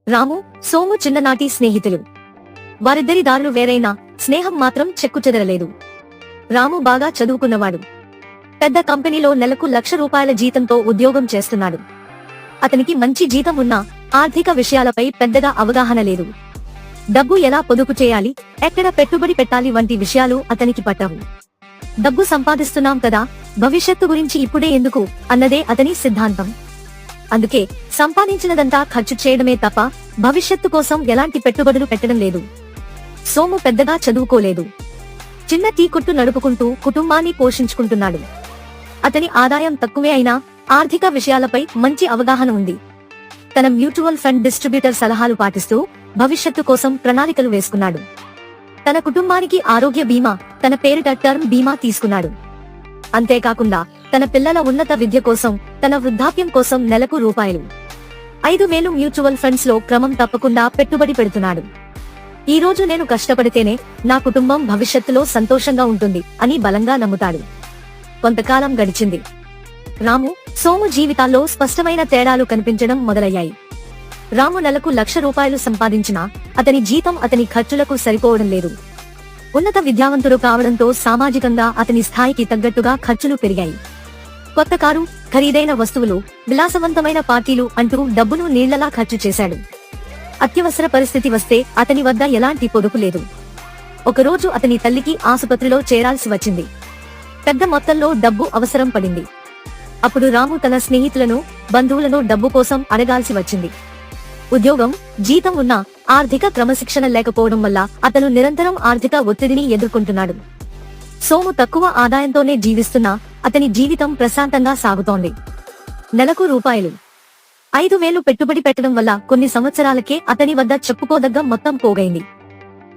రాము, సోము చిన్ననాటి స్నేహితులు. వారిద్దరి దారులు వేరైనా స్నేహం మాత్రం చెక్కుచెదరలేదు. రాము బాగా చదువుకున్నవాడు. పెద్ద కంపెనీలో నెలకు ₹1,00,000 జీతంతో ఉద్యోగం చేస్తున్నాడు. అతనికి మంచి జీతం ఉన్నా ఆర్థిక విషయాలపై పెద్దగా అవగాహన లేదు. డబ్బు ఎలా పొదుపు చేయాలి, ఎక్కడ పెట్టుబడి పెట్టాలి వంటి విషయాలు అతనికి పట్టవు. డబ్బు సంపాదిస్తున్నాం కదా, భవిష్యత్తు గురించి ఇప్పుడే ఎందుకు అన్నదే అతని సిద్ధాంతం. అందుకే సంపాదించినదంతా ఖర్చు చేయడమే తప్ప భవిష్యత్తు కోసం ఎలాంటి పెట్టుబడులు పెట్టడం లేదు. సోము పెద్దగా చదువుకోలేదు. చిన్న టీ కొట్టు నడుపుకుంటూ కుటుంబాన్ని పోషించుకుంటున్నాడు. అతని ఆదాయం తక్కువే అయినా ఆర్థిక విషయాలపై మంచి అవగాహన ఉంది. తన మ్యూచువల్ ఫండ్ డిస్ట్రిబ్యూటర్ సలహాలు పాటిస్తూ భవిష్యత్తు కోసం ప్రణాళికలు వేసుకున్నాడు. తన కుటుంబానికి ఆరోగ్య బీమా, తన పేరిట టర్మ్ బీమా తీసుకున్నాడు. అంతేకాకుండా తన పిల్లల ఉన్నత విద్య కోసం, తన వృద్ధాప్యం కోసం నెలకు ₹5,000 మ్యూచువల్ ఫండ్స్ లో క్రమం తప్పకుండా పెట్టుబడి పెడుతున్నాడు. ఈ రోజు నేను కష్టపడితేనే నా కుటుంబం భవిష్యత్తులో సంతోషంగా ఉంటుంది అని బలంగా నమ్ముతాడు. కొంతకాలం గడిచింది. రాము, సోము జీవితాల్లో స్పష్టమైన తేడాలు కనిపించడం మొదలయ్యాయి. రాము నెలకు ₹1,00,000 సంపాదించినా అతని జీతం అతని ఖర్చులకు సరిపోవడం లేదు. ఉన్నత విద్యావంతుడు కావడంతో సామాజికంగా అతని స్థాయికి తగ్గట్టుగా ఖర్చులు పెరిగాయి. కొత్త కారు, ఖరీదైన వస్తువులు, విలాసవంతమైన పార్టీలు అంటూ డబ్బును నీళ్లలా ఖర్చు చేశాడు. అత్యవసర పరిస్థితి వస్తే అతని వద్ద ఎలాంటి పొదుపు లేదు. ఒకరోజు అతని తల్లికి ఆసుపత్రిలో చేరాల్సి వచ్చింది. పెద్ద మొత్తంలో డబ్బు అవసరం పడింది. అప్పుడు రాము తన స్నేహితులను, బంధువులను డబ్బు కోసం అడగాల్సి వచ్చింది. ఉద్యోగం, జీతం ఉన్నా ఆర్థిక క్రమశిక్షణ లేకపోవడం వల్ల అతను నిరంతరం ఆర్థిక ఒత్తిడిని ఎదుర్కొంటున్నాడు. సోము తక్కువ ఆదాయంతోనే జీవిస్తున్నా అతని జీవితం ప్రశాంతంగా సాగుతోంది. నెలకు ₹5,000 పెట్టుబడి పెట్టడం వల్ల కొన్ని సంవత్సరాలకే అతని వద్ద చెప్పుకోదగ్గ మొత్తం పోగైంది.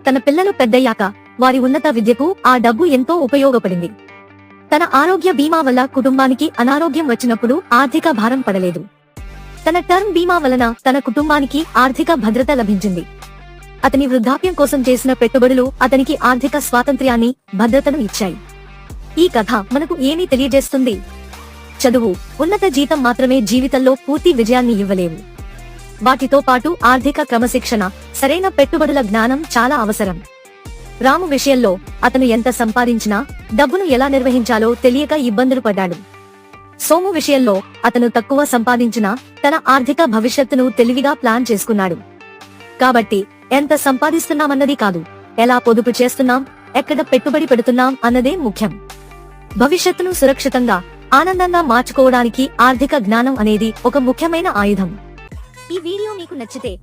తన పిల్లలు పెద్దయ్యాక వారి ఉన్నత విద్యకు ఆ డబ్బు ఎంతో ఉపయోగపడింది. తన ఆరోగ్య బీమా వల్ల కుటుంబానికి అనారోగ్యం వచ్చినప్పుడు ఆర్థిక భారం పడలేదు. తన టర్మ్ బీమా వలన తన కుటుంబానికి ఆర్థిక భద్రత లభించింది. అతని వృద్ధాప్యం కోసం చేసిన పెట్టుబడులు అతనికి ఆర్థిక స్వాతంత్ర్యాన్ని, భద్రతను ఇచ్చాయి. ఈ కథ మనకు ఏమీ తెలియజేస్తుంది? చదువు, ఉన్నత జీతం మాత్రమే జీవితంలో పూర్తి విజయాన్ని ఇవ్వలేవు. వాటితో పాటు ఆర్థిక క్రమశిక్షణ, సరైన పెట్టుబడుల జ్ఞానం చాలా అవసరం. రాము విషయంలో అతను ఎంత సంపాదించినా డబ్బును ఎలా నిర్వహించాలో తెలియక ఇబ్బందులు పడ్డాడు. సోము విషయంలో అతను తక్కువ సంపాదించినా తన ఆర్థిక భవిష్యత్తును తెలివిగా ప్లాన్ చేసుకున్నాడు. కాబట్టి ఎంత సంపాదిస్తున్నామన్నది కాదు, ఎలా పొదుపు చేస్తున్నాం, ఎక్కడ పెట్టుబడి పెడుతున్నాం అన్నదే ముఖ్యం. భవిష్యత్తును సురక్షితంగా, ఆనందంగా మార్చుకోవడానికి ఆర్థిక జ్ఞానం అనేది ఒక ముఖ్యమైన ఆయుధం. ఈ వీడియో మీకు నచ్చితే